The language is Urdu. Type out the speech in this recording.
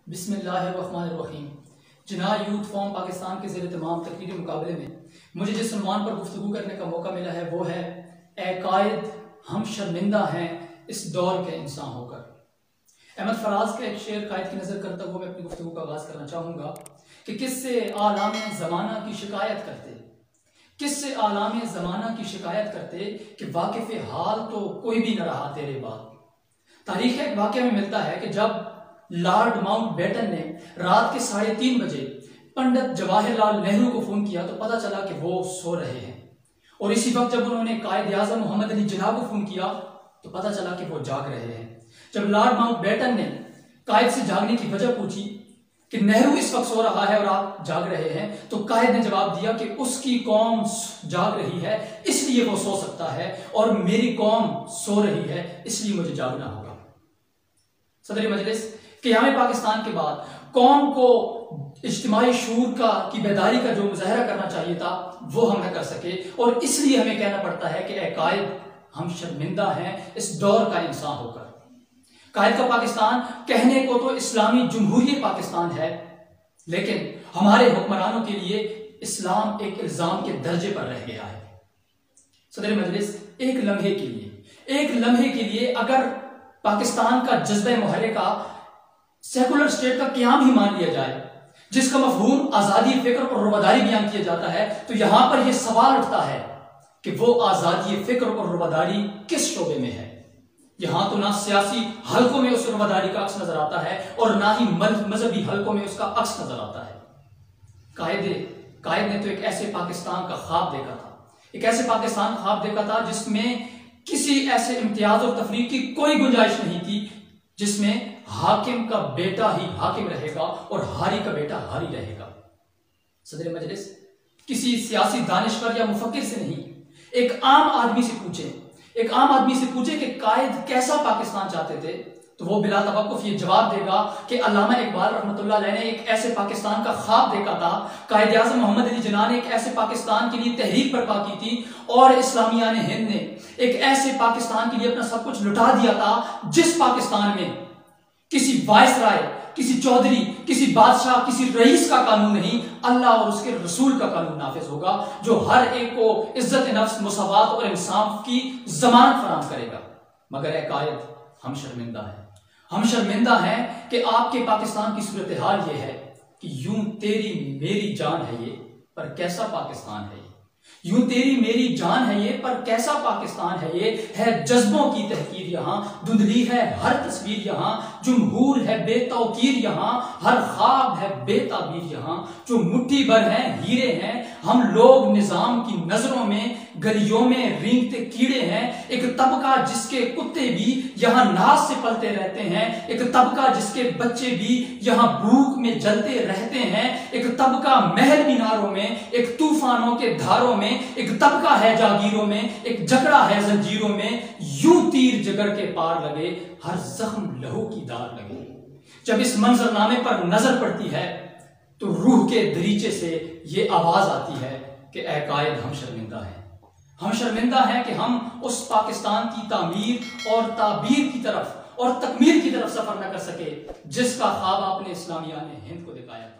بسم اللہ الرحمن الرحیم۔ جناح یوتھ فورم پاکستان کے زیر اہتمام تقریری مقابلے میں مجھے جس عنوان پر گفتگو کرنے کا موقع ملا ہے وہ ہے اے قائد ہم شرمندہ ہیں اس دور کے انسان ہو کر۔ احمد فراز کا ایک شعر قائد کی نظر کرتا ہوا میں اپنی گفتگو کا آغاز کرنا چاہوں گا کہ کس سے عالم زمانہ کی شکایت کرتے، کس سے عالم زمانہ کی شکایت کرتے کہ واقف حال تو کوئی بھی نہ رہا تیرے بعد۔ تاریخ ایک واقعہ میں ملتا ہے کہ جب لارڈ ماؤنٹ بیٹن نے رات کے 3:30 بجے پنڈت جواہر لال نہرو کو فون کیا تو پتہ چلا کہ وہ سو رہے ہیں، اور اسی وقت جب انہوں نے قائد اعظم محمد علی جناح کو فون کیا تو پتہ چلا کہ وہ جاگ رہے ہیں۔ جب لارڈ ماؤنٹ بیٹن نے قائد سے جاگنے کی وجہ پوچھی کہ نہرو اس وقت سو رہا ہے اور آپ جاگ رہے ہیں، تو قائد نے جواب دیا کہ اس کی قوم جاگ رہی ہے اس لیے وہ سو سکتا ہے، اور میری قوم سو رہی ہے اس لیے مجھے جاگنا ہوگا۔ صدر مجلس، قیام پاکستان کے بعد قوم کو اجتماعی شعور کی بیداری کا جو مظاہرہ کرنا چاہیے تھا وہ ہم نہ کر سکے، اور اس لیے ہمیں کہنا پڑتا ہے کہ اے قائد ہم شرمندہ ہیں اس دور کا انسان ہو کر۔ قائد کا پاکستان کہنے کو تو اسلامی جمہوریہ پاکستان ہے، لیکن ہمارے حکمرانوں کے لیے اسلام ایک الزام کے درجے پر رہ گیا ہے۔ صدر مجلس، ایک لمحے کے لیے اگر پاکستان کا جذبہ محرکہ سیکولر اسٹیٹ کا قیام ہی مان لیا جائے، جس کا مفہوم آزادی فکر اور رواداری بیان کیا جاتا ہے، تو یہاں پر یہ سوال اٹھتا ہے کہ وہ آزادی فکر اور رواداری کس شعبے میں ہے؟ یہاں تو نہ سیاسی حلقوں میں اس رواداری کا عکس نظر آتا ہے اور نہ ہی مذہبی حلقوں میں اس کا عکس نظر آتا ہے۔ قائد نے تو ایک ایسے پاکستان کا خواب دیکھا تھا، ایک ایسے پاکستان کا خواب دیکھا تھا جس میں کسی ایسے امتیاز اور تفریق کی کوئی گنجائش نہیں تھی، جس میں حاکم کا بیٹا ہی حاکم رہے گا اور ہاری کا بیٹا ہاری رہے گا۔ صدر مجلس، کسی سیاسی دانشور یا مفکر سے نہیں، ایک عام آدمی سے پوچھے کہ قائد کیسا پاکستان چاہتے تھے تو وہ بلا توقف یہ جواب دے گا کہ علامہ اقبال رحمۃ اللہ علیہ نے ایک ایسے پاکستان کا خواب دیکھا تھا، قائد اعظم محمد علی جناح نے ایک ایسے پاکستان کے لیے تحریک برپا کی تھی، اور اسلامیان ہند نے ایک ایسے پاکستان کے لیے اپنا سب کچھ لٹا دیا تھا جس پاکستان میں کسی وائس رائے، کسی چودھری، کسی بادشاہ، کسی رئیس کا قانون نہیں، اللہ اور اس کے رسول کا قانون نافذ ہوگا جو ہر ایک کو عزت نفس، مساوات اور انصاف کی ضمانت فراہم کرے گا۔ مگر اے قائد، ہم شرمندہ ہیں کہ آپ کے پاکستان کی صورتحال یہ ہے کہ یوں تیری میری جان ہے یہ، پر کیسا پاکستان ہے یہ؟ یوں تیری میری جان ہے یہ، پر کیسا پاکستان ہے یہ؟ ہے جذبوں کی تحقیر یہاں، دھندلی ہے ہر تصویر یہاں، جمہور ہے بے توقیر یہاں، ہر خواب ہے بے تعبیر یہاں، جو مٹھی بھر ہیں ہیرے ہیں ہم لوگ نظام کی نظروں میں، گلیوں میں رینگتے کیڑے ہیں، ایک طبقہ جس کے کتے بھی یہاں ناز سے پلتے رہتے ہیں، ایک طبقہ جس کے بچے بھی یہاں بھوک میں جلتے رہتے ہیں، ایک طبقہ محل میناروں میں، ایک طوفانوں کے دھاروں میں، ایک طبقہ ہے جاگیروں میں، ایک جکڑا ہے زنجیروں میں، یوں تیر جگر کے پار لگے ہر زخم لہو کی دار لگے۔ جب اس منظرنامے پر نظر پڑتی ہے تو روح کے دریچے سے یہ آواز آتی ہے کہ اے قائد ہم شرمندہ ہیں، ہم شرمندہ ہیں کہ ہم اس پاکستان کی تعمیر اور تعبیر کی طرف اور تکمیل کی طرف سفر نہ کر سکے جس کا خواب آپ نے اسلامیان ہند کو دکھایا تھا۔